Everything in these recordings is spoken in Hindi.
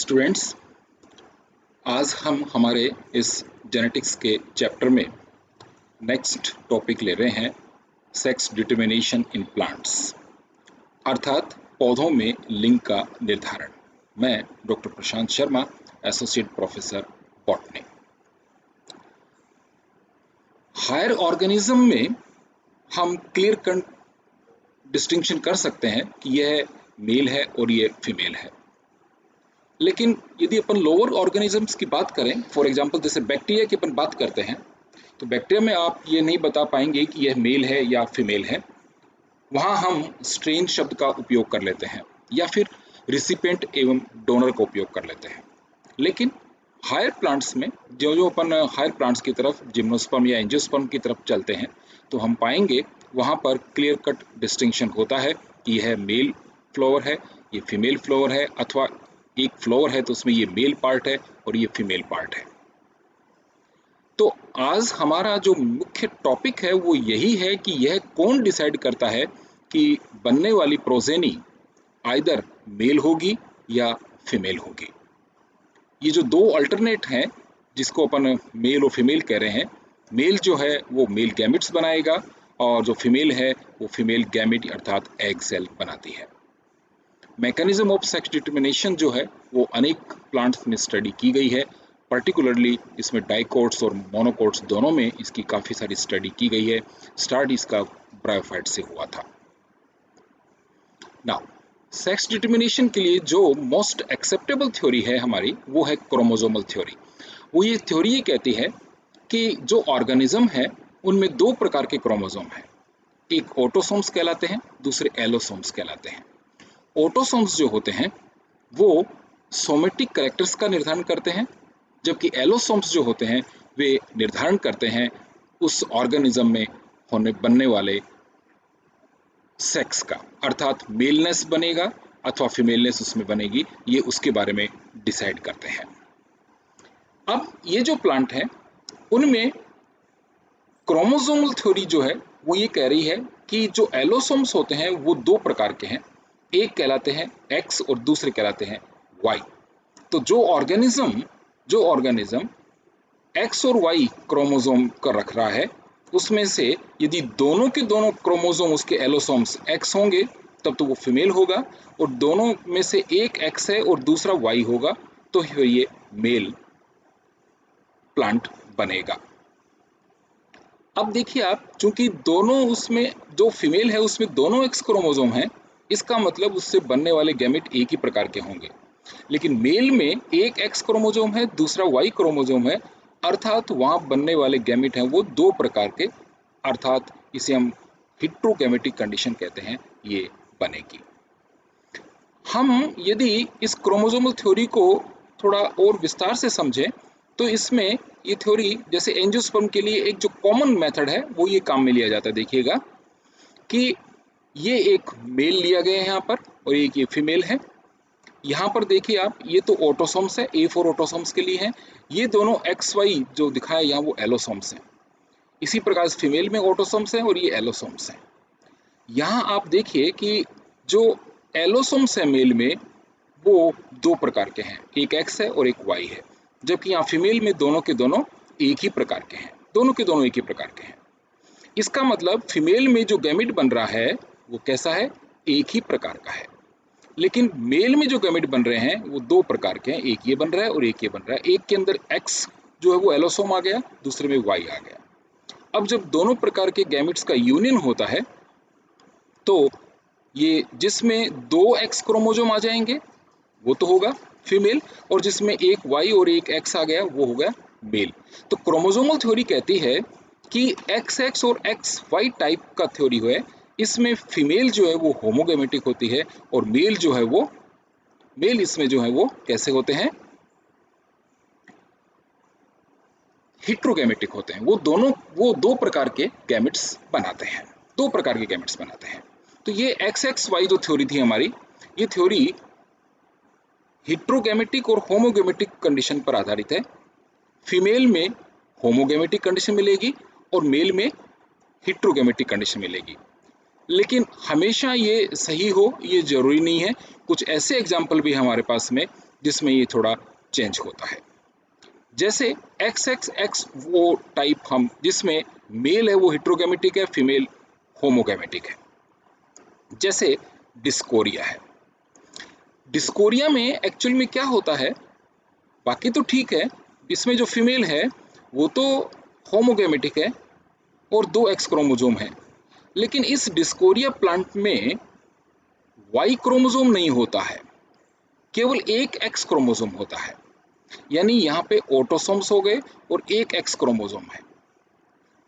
स्टूडेंट्स, आज हम हमारे इस जेनेटिक्स के चैप्टर में नेक्स्ट टॉपिक ले रहे हैं सेक्स डिटर्मिनेशन इन प्लांट्स, अर्थात पौधों में लिंग का निर्धारण। मैं doctor Prashant Sharma, associate professor botany. Higher organism में हम क्लियर कट डिस्टिंक्शन कर सकते हैं कि यह मेल है और यह फीमेल है, लेकिन यदि अपन लोअर ऑर्गेनिजम्स की बात करें, फॉर एग्जांपल जैसे बैक्टीरिया की अपन बात करते हैं, तो बैक्टीरिया में आप ये नहीं बता पाएंगे कि यह मेल है या फीमेल है। वहाँ हम स्ट्रेन शब्द का उपयोग कर लेते हैं या फिर रिसिपेंट एवं डोनर का उपयोग कर लेते हैं। लेकिन हायर प्लांट्स में जो अपन हायर प्लांट्स की तरफ जिम्नोस्पर्म या एंजियोस्पर्म की तरफ चलते हैं, तो हम पाएंगे वहाँ पर क्लियर कट डिस्टिंक्शन होता है कि यह मेल फ्लावर है, ये फीमेल फ्लावर है, अथवा एक फ्लावर है तो उसमें ये मेल पार्ट है और ये फीमेल पार्ट है। तो आज हमारा जो मुख्य टॉपिक है वो यही है कि यह कौन डिसाइड करता है कि बनने वाली प्रोजेनी आइदर मेल होगी या फीमेल होगी। ये जो दो अल्टरनेट हैं जिसको अपन मेल और फीमेल कह रहे हैं, मेल जो है वो मेल गैमेट्स बनाएगा और जो फीमेल है वो फीमेल गैमेट अर्थात एग सेल बनाती है। मैकेनिज्म ऑफ सेक्स डिटर्मिनेशन जो है वो अनेक प्लांट्स में स्टडी की गई है। पर्टिकुलरली इसमें डाइकोट्स और मोनोकोट्स दोनों में इसकी काफ़ी सारी स्टडी की गई है। स्टार्ट इसका ब्रायोफाइट से हुआ था। नाउ सेक्स डिटर्मिनेशन के लिए जो मोस्ट एक्सेप्टेबल थ्योरी है हमारी, वो है क्रोमोसोमल थ्योरी। वो ये थ्योरी ये कहती है कि जो ऑर्गेनिज्म है उनमें दो प्रकार के क्रोमोसोम हैं, एक ऑटोसोम्स कहलाते हैं, दूसरे एलोसोम्स कहलाते हैं। ऑटोसोम्स जो होते हैं वो सोमेटिक कैरेक्टर्स का निर्धारण करते हैं, जबकि एलोसोम्स जो होते हैं वे निर्धारण करते हैं उस ऑर्गेनिज्म में बनने वाले सेक्स का, अर्थात मेलनेस बनेगा अथवा फीमेलनेस उसमें बनेगी, ये उसके बारे में डिसाइड करते हैं। अब ये जो प्लांट है उनमें क्रोमोसोमल थ्योरी जो है वो ये कह रही है कि जो एलोसोम्स होते हैं वो दो प्रकार के हैं, एक कहलाते हैं एक्स और दूसरे कहलाते हैं वाई। तो जो ऑर्गेनिज्म एक्स और वाई क्रोमोसोम का रख रहा है, उसमें से यदि दोनों के दोनों क्रोमोसोम उसके एलोसोम्स एक्स होंगे तब तो वो फीमेल होगा, और दोनों में से एक एक्स है और दूसरा वाई होगा तो फिर ये मेल प्लांट बनेगा। अब देखिए आप, चूंकि दोनों उसमें जो फीमेल है उसमें दोनों एक्स क्रोमोसोम हैं, इसका मतलब उससे बनने वाले गैमेट एक ही प्रकार के होंगे। लेकिन मेल में एक एक्स क्रोमोसोम है, दूसरा वाई क्रोमोसोम है, अर्थात वहां बनने वाले गैमेट हैं वो दो प्रकार के, अर्थात इसे हम हेटेरोगैमेटिक कंडीशन कहते हैं, ये बनेगी। हम यदि इस क्रोमोसोमल थ्योरी को थोड़ा और विस्तार से समझें तो इसमें ये थ्योरी जैसे एंजियोस्पर्म के लिए एक जो कॉमन मेथड है वो ये काम में लिया जाता है। देखिएगा कि ये एक मेल लिया गया है यहाँ पर और एक ये फीमेल है। यहाँ पर देखिए आप, ये तो ऑटोसोम्स है, A4 ऑटोसोम्स के लिए है, ये दोनों XY जो दिखाया यहाँ वो एलोसोम्स हैं। इसी प्रकार से फीमेल में ऑटोसोम्स है और ये एलोसोम्स हैं। यहाँ आप देखिए कि जो एलोसोम्स है मेल में वो दो प्रकार के हैं, एक X है और एक Y है, जबकि यहाँ फीमेल में दोनों के दोनों एक ही प्रकार के हैं, दोनों के दोनों एक ही प्रकार के हैं। इसका मतलब फीमेल में जो गैमेट बन रहा है वो कैसा है, एक ही प्रकार का है। लेकिन मेल में जो गैमेट बन रहे हैं वो दो प्रकार के हैं, एक ये बन रहा है और एक ये बन रहा है। एक के अंदर एक्स जो है वो एलोसोम आ गया, दूसरे में वाई आ गया। अब जब दोनों प्रकार के गैमेट्स का यूनियन होता है तो ये जिसमें दो एक्स क्रोमोसोम आ जाएंगे वो तो होगा फीमेल, और जिसमें एक वाई और एक एक्स आ गया वो हो गया मेल। तो क्रोमोसोमल थ्योरी कहती है कि XX और XY टाइप का थ्योरी है, इसमें फीमेल जो है वो होमोगैमेटिक होती है और मेल जो है वो इसमें जो है वो कैसे होते हैं, हेटेरोगैमेटिक होते हैं। वो दो प्रकार के गैमेट्स बनाते हैं, दो प्रकार के गैमेट्स बनाते हैं। तो ये XXY जो थ्योरी थी हमारी, ये थ्योरी हेटेरोगैमेटिक और होमोगैमेटिक कंडीशन पर आधारित है। फीमेल में होमोगैमेटिक कंडीशन मिलेगी और मेल में हेटेरोगैमेटिक कंडीशन मिलेगी। लेकिन हमेशा ये सही हो ये जरूरी नहीं है। कुछ ऐसे एग्जाम्पल भी हमारे पास में जिसमें ये थोड़ा चेंज होता है। जैसे XXX वो टाइप हम जिसमें मेल है वो हेट्रोगैमेटिक है, फीमेल होमोगैमेटिक है। जैसे डिस्कोरिया है। डिस्कोरिया में एक्चुअल में क्या होता है, बाकी तो ठीक है, इसमें जो फीमेल है वो तो होमोगैमेटिक है और 2 एक्स क्रोमोसोम है, लेकिन इस डिस्कोरिया प्लांट में वाई क्रोमोसोम नहीं होता है, केवल एक एक्स क्रोमोसोम होता है। यानी यहाँ पे ऑटोसोम्स हो गए और एक एक्स क्रोमोसोम है,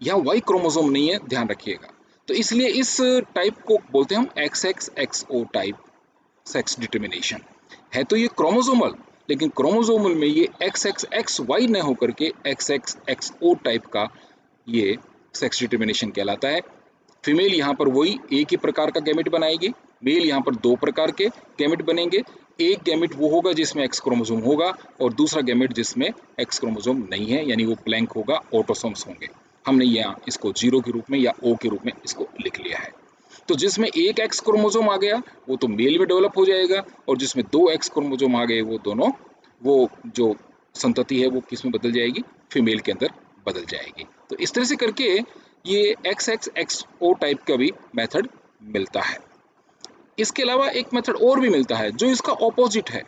यहाँ वाई क्रोमोसोम नहीं है, ध्यान रखिएगा। तो इसलिए इस टाइप को बोलते हैं हम XXXO टाइप सेक्स डिटर्मिनेशन। है तो ये क्रोमोसोमल, लेकिन क्रोमोसोमल में ये XXXY न होकर के XXXO टाइप का ये सेक्स डिटर्मिनेशन कहलाता है। फीमेल यहाँ पर वही एक ही प्रकार का गैमेट बनाएगी, मेल यहाँ पर 2 प्रकार के गैमेट बनेंगे। एक गैमेट वो होगा जिसमें एक्स क्रोमोसोम होगा और दूसरा गैमेट जिसमें एक्स क्रोमोसोम नहीं है, यानी वो ब्लैंक होगा, ऑटोसोम्स होंगे। हमने यहाँ इसको 0 के रूप में या O के रूप में इसको लिख लिया है। तो जिसमें एक एक्स क्रोमोसोम आ गया वो तो मेल में डेवलप हो जाएगा, और जिसमें 2 एक्स क्रोमोसोम आ गए वो दोनों, वो जो संतति है वो किस में बदल जाएगी, फीमेल के अंदर बदल जाएगी। तो इस तरह से करके ये XXXO टाइप का भी मेथड मिलता है। इसके अलावा एक मेथड और भी मिलता है जो इसका ऑपोजिट है।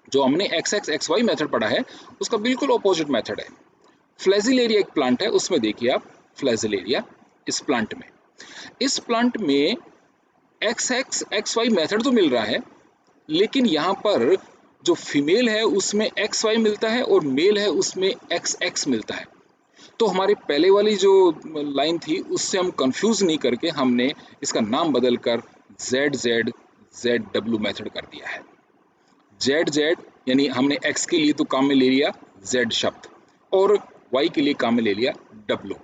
जो हमने XXXY मेथड पढ़ा है उसका बिल्कुल ऑपोजिट मेथड है। फ्लैजिलेरिया एक प्लांट है, उसमें देखिए आप फ्लैजिलेरिया, इस प्लांट में XXXY मेथड तो मिल रहा है, लेकिन यहाँ पर जो फीमेल है उसमें XY मिलता है और मेल है उसमें XX मिलता है। तो हमारी पहले वाली जो लाइन थी उससे हम कंफ्यूज नहीं करके हमने इसका नाम बदलकर ZZZW मेथड कर दिया है। ZZ यानी हमने X के लिए तो काम में ले लिया Z शब्द और Y के लिए काम में ले लिया W।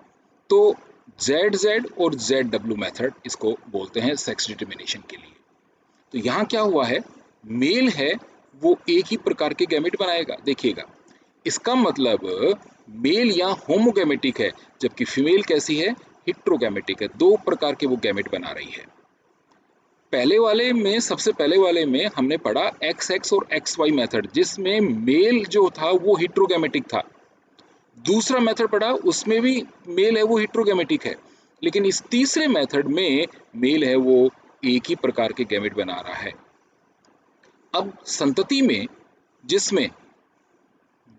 तो ZZ और ZW मेथड इसको बोलते हैं सेक्स डिटर्मिनेशन के लिए। तो यहाँ क्या हुआ है, मेल है वो एक ही प्रकार के गैमेट बनाएगा। देखिएगा, इसका मतलब मेल यहाँ होमोगैमेटिक है, जबकि फीमेल कैसी है, हेट्रोगैमेटिक है। 2 प्रकार के वो गैमेट बना रही है। सबसे पहले वाले में हमने पढ़ा XX और XY मेथड, जिसमें मेल जो था वो हेट्रोगैमेटिक था। दूसरा मेथड पढ़ा, उसमें भी मेल है वो हेट्रोगैमेटिक है, लेकिन इस तीसरे मेथड में मेल है वो एक ही प्रकार के गैमेट बना रहा है। अब संतति में जिसमें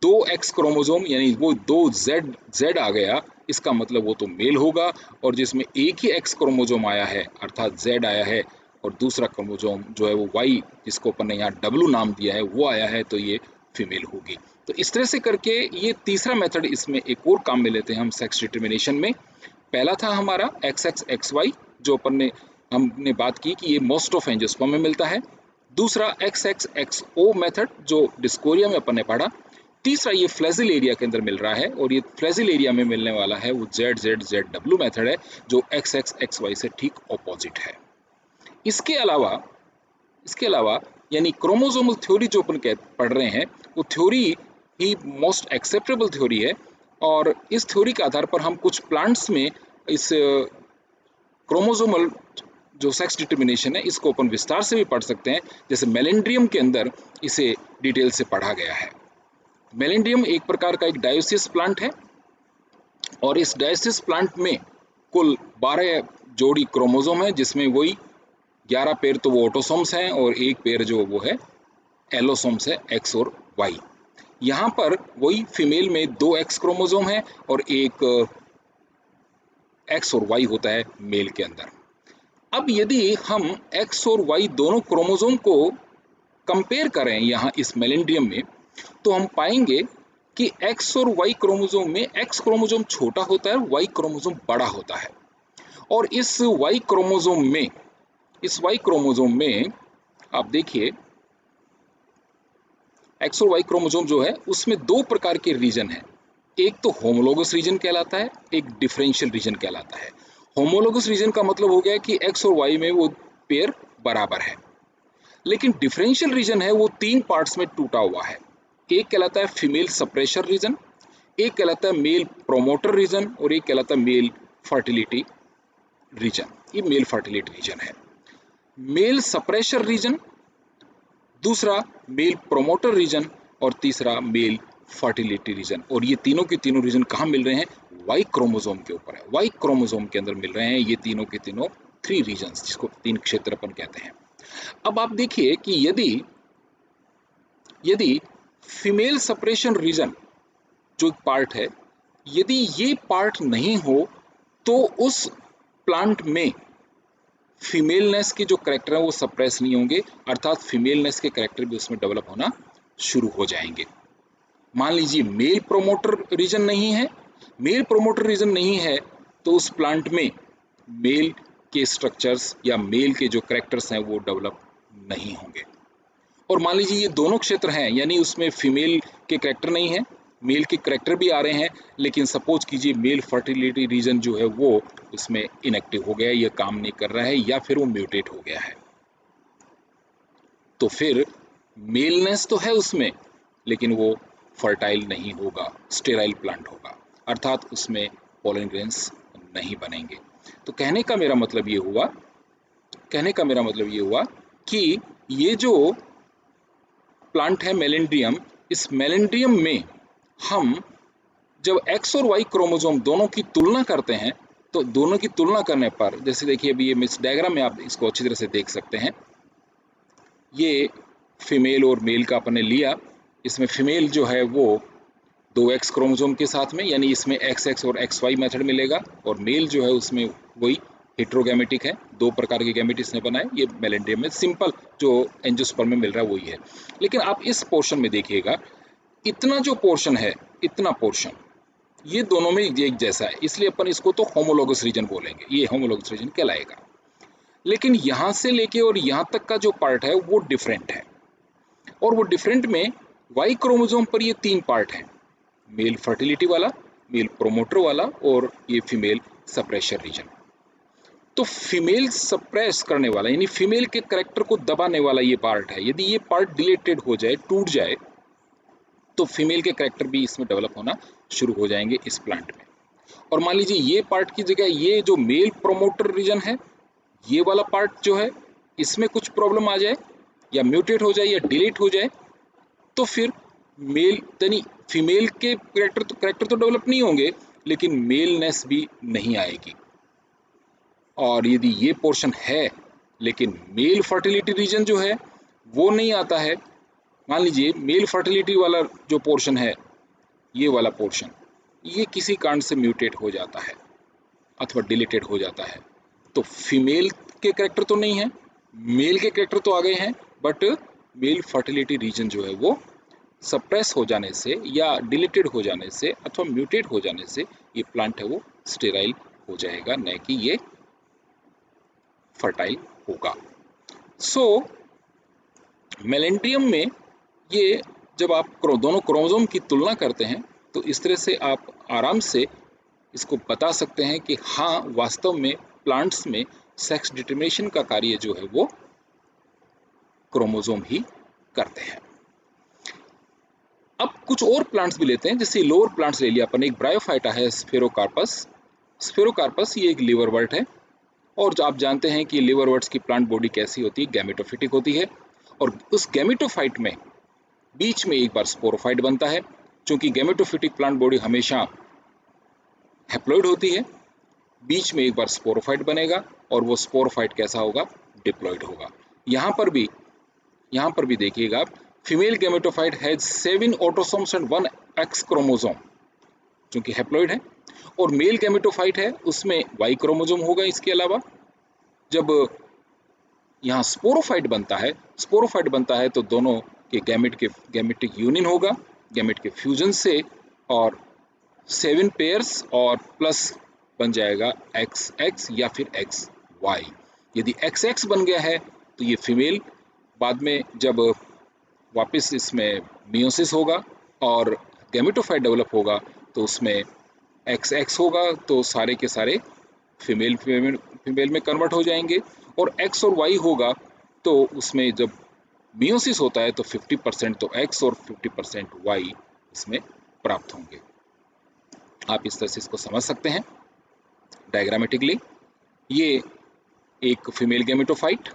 2 एक्स क्रोमोसोम यानी वो 2 Z आ गया, इसका मतलब वो तो मेल होगा, और जिसमें एक ही एक्स क्रोमोसोम आया है अर्थात Z आया है और दूसरा क्रोमोसोम जो है वो Y, जिसको अपन ने यहाँ W नाम दिया है, वो आया है, तो ये फीमेल होगी। तो इस तरह से करके ये तीसरा मेथड इसमें एक और काम में लेते हैं हम सेक्स डिटर्मिनेशन में। पहला था हमारा XXXY जो हमने बात की कि ये मोस्ट ऑफ एंजियोस्पर्म में मिलता है। दूसरा XXXO मेथड जो डिस्कोरिया में अपन ने पढ़ा। तीसरा ये फ्लैजिलेरिया के अंदर मिल रहा है, और ये फ्लैजिलेरिया में मिलने वाला है वो ZZZW मेथड है जो XXXY से ठीक ऑपोजिट है। इसके अलावा यानी क्रोमोसोमल थ्योरी जो अपन पढ़ रहे हैं वो थ्योरी ही मोस्ट एक्सेप्टेबल थ्योरी है, और इस थ्योरी के आधार पर हम कुछ प्लांट्स में इस क्रोमोसोमल जो सेक्स डिटर्मिनेशन है इसको अपन विस्तार से भी पढ़ सकते हैं। जैसे मेलेंड्रियम के अंदर इसे डिटेल से पढ़ा गया है। मेलेंड्रियम एक प्रकार का एक डायोसियस प्लांट है, और इस डायोसियस प्लांट में कुल 12 जोड़ी क्रोमोसोम है, जिसमें वही 11 पेयर तो वो ऑटोसोम्स हैं और एक पेयर जो वो है एलोसोम्स है, X और Y। यहाँ पर वही फीमेल में 2 एक्स क्रोमोसोम है और एक X और Y होता है मेल के अंदर। अब यदि हम X और Y दोनों क्रोमोसोम को कंपेयर करें यहाँ इस मेलेंड्रियम में, तो हम पाएंगे कि X और Y क्रोमोसोम में X क्रोमोसोम छोटा होता है, Y क्रोमोसोम बड़ा होता है। और इस Y क्रोमोसोम में आप देखिए X और Y क्रोमोसोम जो है उसमें 2 प्रकार के रीजन हैं। एक तो होमोलोगस रीजन कहलाता है, एक डिफरेंशियल रीजन कहलाता है। होमोलोगस रीजन का मतलब हो गया कि X और Y में वो पेयर बराबर है, लेकिन डिफरेंशियल रीजन है वो 3 पार्ट्स में टूटा हुआ है। एक कहलाता है फीमेल सप्रेशर रीजन, एक कहलाता है मेल प्रोमोटर रीजन, और एक कहलाता है मेल फर्टिलिटी रीजन। ये मेल फर्टिलिटी रीजन है। मेल सप्रेशर रीजन दूसरा मेल प्रोमोटर रीजन और तीसरा मेल फर्टिलिटी रीजन। और ये तीनों के तीनों रीजन कहाँ मिल रहे हैं? वाई क्रोमोसोम के ऊपर है, वाई क्रोमोसोम के अंदर मिल रहे हैं ये तीनों के तीनों 3 रीजन्स, जिसको 3 क्षेत्र अपन कहते हैं। अब आप देखिए कि यदि फीमेल सेपरेशन रीजन जो एक पार्ट है, यदि ये पार्ट नहीं हो तो उस प्लांट में फीमेलनेस के जो करेक्टर हैं वो सप्रेस नहीं होंगे, अर्थात फीमेलनेस के करेक्टर भी उसमें डेवलप होना शुरू हो जाएंगे। मान लीजिए मेल प्रोमोटर रीजन नहीं है, मेल प्रोमोटर रीजन नहीं है तो उस प्लांट में मेल के स्ट्रक्चर्स या मेल के जो करेक्टर्स हैं वो डेवलप नहीं होंगे। और मान लीजिए ये दोनों क्षेत्र हैं, यानी उसमें फीमेल के करेक्टर नहीं है, मेल के करेक्टर भी आ रहे हैं, लेकिन सपोज कीजिए मेल फर्टिलिटी रीजन जो है वो उसमें इनएक्टिव हो गया, ये काम नहीं कर रहा है या फिर वो म्यूटेट हो गया है, तो फिर मेलनेस तो है उसमें लेकिन वो फर्टाइल नहीं होगा, स्टेराइल प्लांट होगा, अर्थात उसमें पोलन ग्रेन्स नहीं बनेंगे। तो कहने का मेरा मतलब ये हुआ कि ये जो प्लांट है मेलेंड्रियम, इस मेलेंड्रियम में हम जब एक्स और वाई क्रोमोसोम दोनों की तुलना करते हैं तो दोनों की तुलना करने पर, जैसे देखिए अभी ये इस डायग्राम में आप इसको अच्छी तरह से देख सकते हैं, ये फीमेल और मेल का अपने लिया, इसमें फीमेल जो है वो 2x क्रोमोसोम के साथ में, यानी इसमें XX और XY मेथड मिलेगा, और मेल जो है उसमें वही हेट्रोगैमेटिक है, 2 प्रकार के गैमेट इसने बनाए। ये मेलेंड्रियम में सिंपल जो एंजियोस्पर्म में मिल रहा है वही है। लेकिन आप इस पोर्शन में देखिएगा, इतना जो पोर्शन है, इतना पोर्शन ये दोनों में एक जैसा है, इसलिए अपन इसको तो होमोलोगस रीजन बोलेंगे, ये होमोलोगस रीजन कहलाएगा। लेकिन यहाँ से लेके और यहाँ तक का जो पार्ट है वो डिफरेंट है, और वो डिफरेंट में वाई क्रोमोसोम पर ये 3 पार्ट हैं, मेल फर्टिलिटी वाला, मेल प्रोमोटर वाला और ये फीमेल सप्रेशर रीजन। तो फीमेल सप्रेस करने वाला यानी फीमेल के करेक्टर को दबाने वाला ये पार्ट है, यदि ये पार्ट डिलेटेड हो जाए, टूट जाए, तो फीमेल के करेक्टर भी इसमें डेवलप होना शुरू हो जाएंगे इस प्लांट में। और मान लीजिए ये पार्ट की जगह ये जो मेल प्रोमोटर रीजन है, ये वाला पार्ट जो है, इसमें कुछ प्रॉब्लम आ जाए या म्यूटेट हो जाए या डिलीट हो जाए, तो फिर मेल यानी फीमेल के करेक्टर तो डेवलप नहीं होंगे, लेकिन मेलनेस भी नहीं आएगी। और यदि ये पोर्शन है लेकिन मेल फर्टिलिटी रीजन जो है वो नहीं आता है, मान लीजिए मेल फर्टिलिटी वाला जो पोर्शन है, ये वाला पोर्शन, ये किसी कारण से म्यूटेट हो जाता है अथवा डिलीटेड हो जाता है, तो फीमेल के करेक्टर तो नहीं है, मेल के करेक्टर तो आ गए हैं, बट मेल फर्टिलिटी रीजन जो है वो सप्रेस हो जाने से या डिलीटेड हो जाने से अथवा म्यूटेट हो जाने से ये प्लांट है वो स्टेराइल हो जाएगा, न कि ये फर्टाइल होगा। सो मेलेंड्रियम में ये जब आप दोनों क्रोमोसोम की तुलना करते हैं तो इस तरह से आप आराम से इसको बता सकते हैं कि हाँ, वास्तव में प्लांट्स में सेक्स डिटरमिनेशन का कार्य जो है वो क्रोमोसोम ही करते हैं। अब कुछ और प्लांट्स भी लेते हैं, जैसे लोअर प्लांट्स ले लिया अपन, एक ब्रायोफाइटा है स्फेरोकार्पस। स्फेरोकार्पस ये एक लिवरवर्ट है, और जो आप जानते हैं कि लिवरवर्ट्स की प्लांट बॉडी कैसी होती है, गैमेटोफिटिक होती है, और उस गैमेटोफाइट में बीच में एक बार स्पोरोफाइट बनता है। क्योंकि गैमेटोफिटिक प्लांट बॉडी हमेशा हैप्लॉइड होती है, बीच में एक बार स्पोरोफाइट बनेगा, और वो स्पोरोफाइट कैसा होगा, डिप्लॉइड होगा। यहाँ पर भी देखिएगा, female gametophyte has 7 autosomes and 1 x chromosome, क्योंकि हैप्लॉइड है, और मेल गैमेटोफाइट है उसमें वाई क्रोमोसोम होगा। इसके अलावा जब यहाँ स्पोरोफाइट बनता है तो दोनों के गैमेटिक यूनियन होगा, गैमेट के फ्यूजन से, और 7 पेयर्स और प्लस बन जाएगा XX या फिर XY। यदि XX बन गया है तो ये फीमेल, बाद में जब वापस इसमें मियोसिस होगा और गैमेटोफाइट डेवलप होगा तो उसमें XX होगा, तो सारे के सारे फीमेल में कन्वर्ट हो जाएंगे, और X और Y होगा तो उसमें जब मियोसिस होता है तो 50% तो X और 50% Y इसमें प्राप्त होंगे। आप इस तरह से इसको समझ सकते हैं डायग्रामेटिकली। ये एक फीमेल गैमेटोफाइट,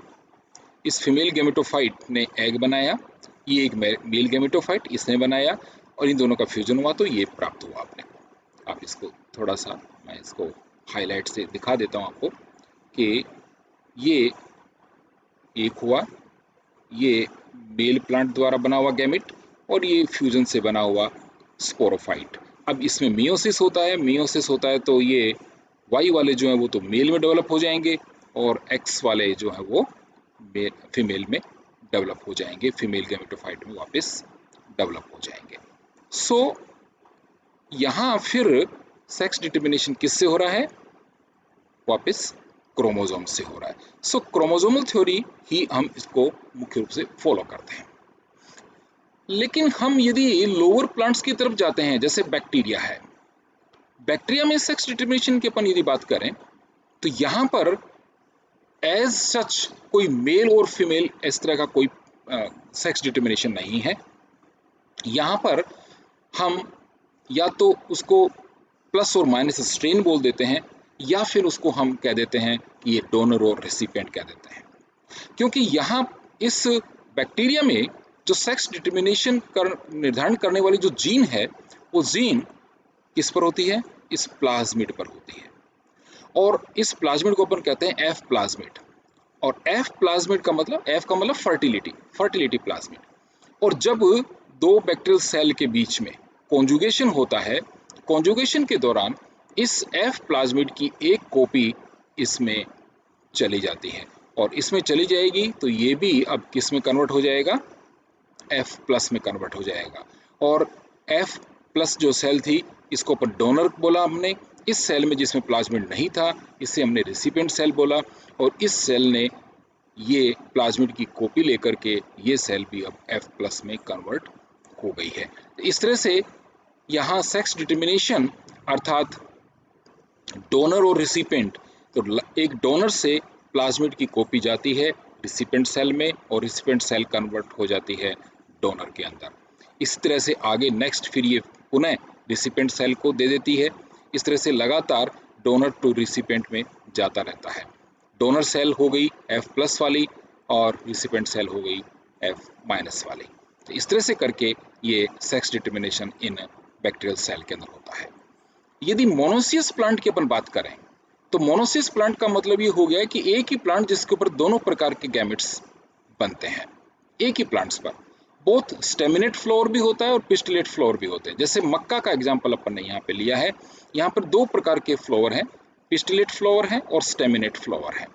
इस फीमेल गैमेटोफाइट ने एग बनाया, ये एक मेल गैमेटोफाइट इसने बनाया, और इन दोनों का फ्यूजन हुआ तो ये प्राप्त हुआ अपने को। आप इसको थोड़ा सा मैं इसको हाईलाइट से दिखा देता हूँ आपको कि ये एक हुआ, ये मेल प्लांट द्वारा बना हुआ गैमेट, और ये फ्यूजन से बना हुआ स्पोरोफाइट। अब इसमें मियोसिस होता है, मियोसिस होता है तो ये वाई वाले जो हैं वो तो मेल में डेवलप हो जाएंगे, और एक्स वाले जो हैं वो फीमेल में डेवलप हो जाएंगे, फीमेल गैमेटोफाइट में वापस डेवलप हो जाएंगे। सो यहाँ फिर सेक्स डिटर्मिनेशन किससे हो रहा है? वापस क्रोमोसोम से हो रहा है। सो क्रोमोसोमल थ्योरी ही हम इसको मुख्य रूप से फॉलो करते हैं। लेकिन हम यदि लोअर प्लांट्स की तरफ जाते हैं, जैसे बैक्टीरिया है, बैक्टीरिया में सेक्स डिटर्मिनेशन की अपन यदि बात करें तो यहाँ पर एज सच कोई मेल और फीमेल इस तरह का कोई सेक्स डिटर्मिनेशन नहीं है। यहाँ पर हम या तो उसको प्लस और माइनस स्ट्रेन बोल देते हैं, या फिर उसको हम कह देते हैं कि ये डोनर और रेसिपिएंट कह देते हैं, क्योंकि यहाँ इस बैक्टीरिया में जो सेक्स डिटर्मिनेशन निर्धारण करने वाली जो जीन है, वो जीन किस पर होती है? इस प्लाज्मिड पर होती है, और इस प्लाज्मिड को अपन कहते हैं एफ प्लाज्मिड। और एफ प्लाज्मिड का मतलब, एफ का मतलब फर्टिलिटी, फर्टिलिटी प्लाज्मिड। और जब दो बैक्टीरियल सेल के बीच में कॉन्जुगेशन होता है, कॉन्जुगेशन के दौरान इस एफ प्लाज्मिड की एक कॉपी इसमें चली जाती है, और इसमें चली जाएगी तो ये भी अब किस में कन्वर्ट हो जाएगा? एफ प्लस में कन्वर्ट हो जाएगा। और एफ प्लस जो सेल थी, इसको अपन डोनर बोला हमने। इस सेल में जिसमें प्लाज्मिड नहीं था, इसे हमने रेसिपिएंट सेल बोला, और इस सेल ने ये प्लाज्मिड की कॉपी लेकर के ये सेल भी अब एफ प्लस में कन्वर्ट हो गई है। इस तरह से यहाँ सेक्स डिटर्मिनेशन अर्थात डोनर और रिसिपिएंट, तो एक डोनर से प्लाज्मिड की कॉपी जाती है रिसिपिएंट सेल में, और रिसिपिएंट सेल कन्वर्ट हो जाती है डोनर के अंदर। इस तरह से आगे नेक्स्ट फिर ये पुनः रिसिपिएंट सेल को दे देती है। इस तरह से लगातार डोनर टू रिसिपिएंट में जाता रहता है। डोनर सेल हो गई एफ प्लस वाली, और रिसिपिएंट सेल हो गई एफ माइनस वाली। तो इस तरह से करके ये sex determination in bacterial cell के अंदर होता है। यदि मोनोसियस प्लांट की अपन बात करें तो मोनोसियस प्लांट का मतलब ये हो गया है कि एक ही प्लांट जिसके ऊपर दोनों प्रकार के गैमेट्स बनते हैं, एक ही प्लांट्स पर बोथ स्टेमिनेट फ्लावर भी होता है और पिस्टिलेट फ्लावर भी होते हैं। जैसे मक्का का एग्जांपल अपन ने यहाँ पे लिया है, यहाँ पर दो प्रकार के फ्लावर हैं, पिस्टिलेट फ्लावर है और स्टेमिनेट फ्लावर है।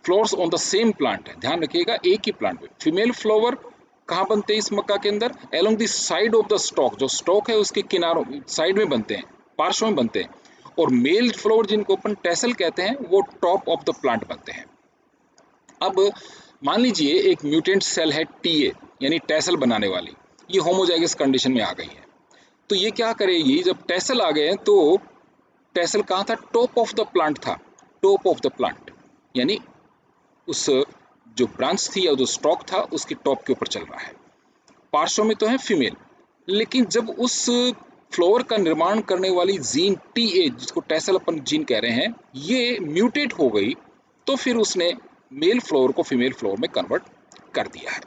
Flowers on the same plant है, ध्यान रखिएगा, एक ही प्लांट में। फीमेल फ्लावर कहाँ बनते हैं इस मक्का के अंदर? Along the side of the stock, जो स्टॉक है उसके किनारों साइड में बनते हैं, पार्श्व में बनते हैं। और मेल फ्लावर जिनको अपन टेसल कहते हैं, वो टॉप ऑफ द प्लांट बनते हैं। अब मान लीजिए एक म्यूटेंट सेल है टीए, यानी टेसल बनाने वाली, ये होमोजाइगस कंडीशन में आ गई है। तो ये क्या करेगी? जब टेसल आ गए तो टेसल कहाँ था? टॉप ऑफ द प्लांट था, टॉप ऑफ द प्लांट, यानी उस जो ब्रांच थी या जो स्टॉक था उसके टॉप के ऊपर चल रहा है। पार्श्व में तो है फीमेल, लेकिन जब उस फ्लावर का निर्माण करने वाली जीन टीए, जिसको टेसल अपन जीन कह रहे हैं, ये म्यूटेट हो गई, तो फिर उसने मेल फ्लावर को फीमेल फ्लावर में कन्वर्ट कर दिया है।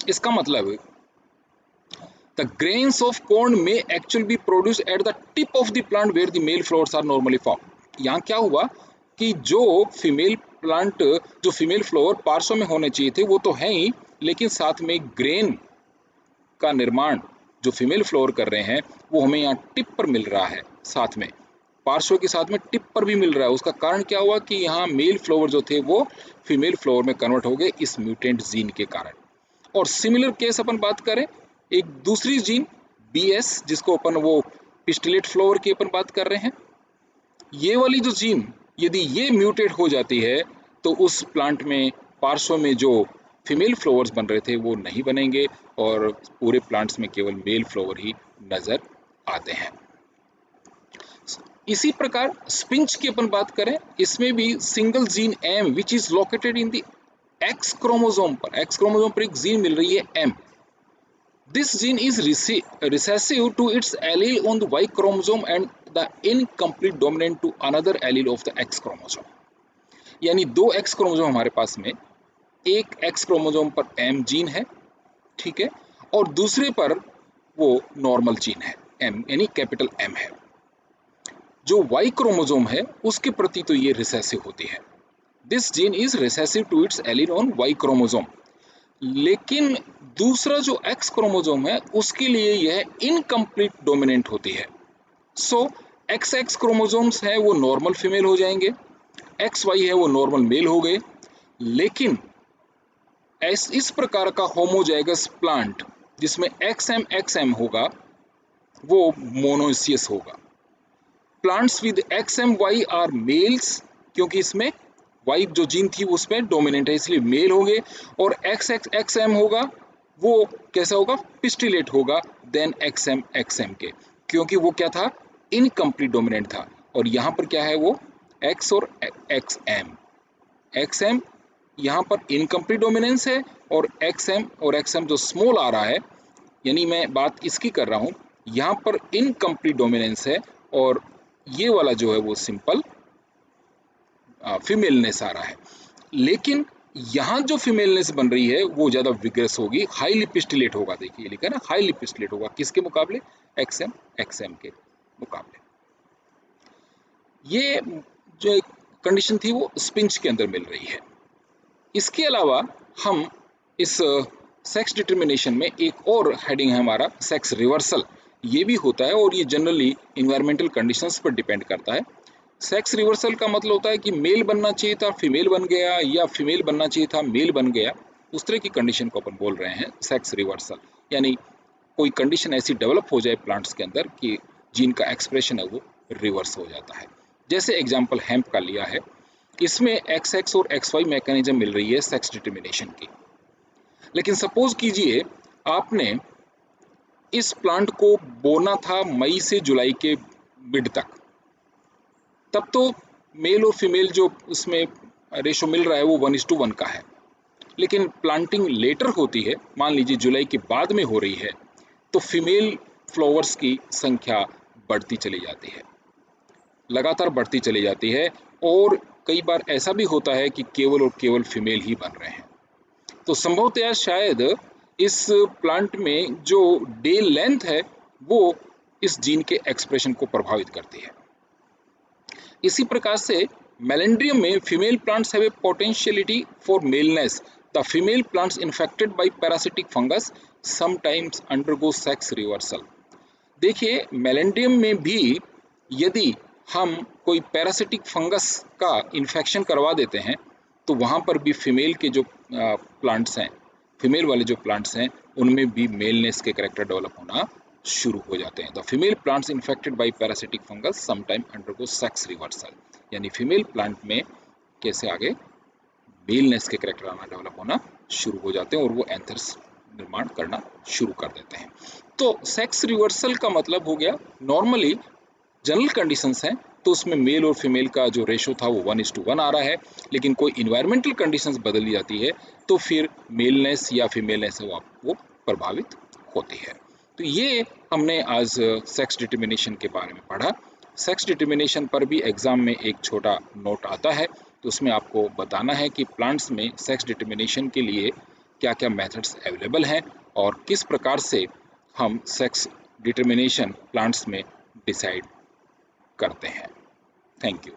इसका मतलब द ग्रेन्स ऑफ कॉर्न में actually be produce at the tip of the plant where the male flowers are normally form. यहाँ क्या हुआ कि जो फीमेल प्लांट, जो फीमेल फ्लावर पार्श्व में होने चाहिए थे वो तो है ही, लेकिन साथ में ग्रेन का निर्माण जो फीमेल फ्लावर कर रहे हैं वो हमें यहाँ टिप पर मिल रहा है, साथ में पार्श्व के साथ में टिप पर भी मिल रहा है। उसका कारण क्या हुआ कि यहाँ मेल फ्लावर जो थे वो फीमेल फ्लावर में कन्वर्ट हो गए इस म्यूटेंट जीन के कारण। और सिमिलर केस अपन बात करें, एक दूसरी जीन बीएस, जिसको अपन वो पिस्टिलेट फ्लावर की अपन बात कर रहे हैं, ये वाली जो जीन यदि ये म्यूटेट हो जाती है तो उस प्लांट में पार्श्व में जो फीमेल फ्लावर्स बन रहे थे वो नहीं बनेंगे, और पूरे प्लांट्स में केवल मेल फ्लावर ही नजर आते हैं। इसी प्रकार स्पिंच की अपन बात करें, इसमें भी single gene M which is located in the X chromosome पर, एक्स क्रोमोसोम पर एक जीन मिल रही है M. This gene is recessive to its allele on the Y chromosome and the incomplete dominant to another allele of the X chromosome. यानी दो एक्स क्रोमोसोम हमारे पास में, एक एक्स क्रोमोसोम पर एम जीन है, ठीक है, और दूसरे पर वो नॉर्मल जीन है एम, यानी कैपिटल एम है। जो वाई क्रोमोसोम है उसके प्रति तो ये रिसेसिव होती है। This gene is recessive to its allele on Y chromosome. लेकिन दूसरा जो एक्स क्रोमोसोम है उसके लिए यह इनकम्प्लीट डोमिनेंट होती है। सो एक्स एक्स क्रोमोसोम्स है वो नॉर्मल फीमेल हो जाएंगे, एक्स वाई है वो नॉर्मल मेल हो गए। लेकिन इस प्रकार का होमोजाइगस प्लांट जिसमें एक्स एम होगा वो मोनोसियस होगा। Plants with X M Y are males, क्योंकि इसमें वाई जो जीन थी उसमें डोमिनेंट है इसलिए मेल होंगे, और एक्स एम होगा वो कैसा होगा, पिस्टिलेट होगा देन एक्स एम के, क्योंकि वो क्या था, इनकम्प्लीट डोमिनेंट था। और यहाँ पर क्या है, वो एक्स और एक्स एम यहाँ पर इनकम्प्लीट डोमिनेंस है, और एक्स एम जो स्मॉल आ रहा है, यानी मैं बात इसकी कर रहा हूँ, यहाँ पर इनकम्प्लीट डोमिनेंस है, और ये वाला जो है वो सिंपल फीमेलनेस आ रहा है। लेकिन यहाँ जो फीमेलनेस बन रही है वो ज़्यादा विग्रस होगी, हाईली पिस्टिलेट होगा। देखिए लिखा है ना, हाईली पिस्टिलेट होगा, किसके मुकाबले, एक्स एम के मुकाबले। ये जो एक कंडीशन थी वो स्पिंच के अंदर मिल रही है। इसके अलावा हम इस सेक्स डिटर्मिनेशन में एक और हेडिंग है हमारा, सेक्स रिवर्सल। ये भी होता है और ये जनरली इन्वायरमेंटल कंडीशंस पर डिपेंड करता है। सेक्स रिवर्सल का मतलब होता है कि मेल बनना चाहिए था फीमेल बन गया, या फीमेल बनना चाहिए था मेल बन गया, उस तरह की कंडीशन को अपन बोल रहे हैं सेक्स रिवर्सल। यानी कोई कंडीशन ऐसी डेवलप हो जाए प्लांट्स के अंदर कि जीन का एक्सप्रेशन है वो रिवर्स हो जाता है। जैसे एग्जाम्पल हेम्प का लिया है, इसमें एक्स और एक्स वाई मैकेनिज्म मिल रही है सेक्स डिटर्मिनेशन की। लेकिन सपोज कीजिए आपने इस प्लांट को बोना था मई से जुलाई के मिड तक, तब तो मेल और फीमेल जो उसमें रेशो मिल रहा है वो 1:1 का है। लेकिन प्लांटिंग लेटर होती है, मान लीजिए जुलाई के बाद में हो रही है, तो फीमेल फ्लावर्स की संख्या बढ़ती चली जाती है, लगातार बढ़ती चली जाती है, और कई बार ऐसा भी होता है कि केवल और केवल फीमेल ही बन रहे हैं। तो संभवतः शायद इस प्लांट में जो डे लेंथ है वो इस जीन के एक्सप्रेशन को प्रभावित करती है। इसी प्रकार से मेलेंड्रियम में female plants have a potentiality for maleness. The female plants infected by parasitic fungus sometimes undergo sex reversal. देखिए मेलेंड्रियम में भी यदि हम कोई पैरासिटिक फंगस का इन्फेक्शन करवा देते हैं तो वहाँ पर भी फीमेल के जो प्लांट्स हैं, फीमेल वाले जो प्लांट्स हैं, उनमें भी मेलनेस के कैरेक्टर डेवलप होना शुरू हो जाते हैं। The female plants infected by parasitic fungus sometime undergo sex reversal, यानी फीमेल प्लांट में कैसे आगे मेलनेस के कैरेक्टर आना डेवलप होना शुरू हो जाते हैं और वो एंथर्स निर्माण करना शुरू कर देते हैं। तो सेक्स रिवर्सल का मतलब हो गया, नॉर्मली जनरल कंडीशंस हैं तो उसमें मेल और फीमेल का जो रेशो था वो 1:1 आ रहा है, लेकिन कोई इन्वायरमेंटल कंडीशंस बदल जाती है तो फिर मेलनेस या फीमेलनेस वो प्रभावित होती है। तो ये हमने आज सेक्स डिटर्मिनेशन के बारे में पढ़ा। सेक्स डिटर्मिनेशन पर भी एग्जाम में एक छोटा नोट आता है, तो उसमें आपको बताना है कि प्लांट्स में सेक्स डिटर्मिनेशन के लिए क्या क्या मेथड्स अवेलेबल हैं और किस प्रकार से हम सेक्स डिटर्मिनेशन प्लांट्स में डिसाइड करते हैं। Thank you.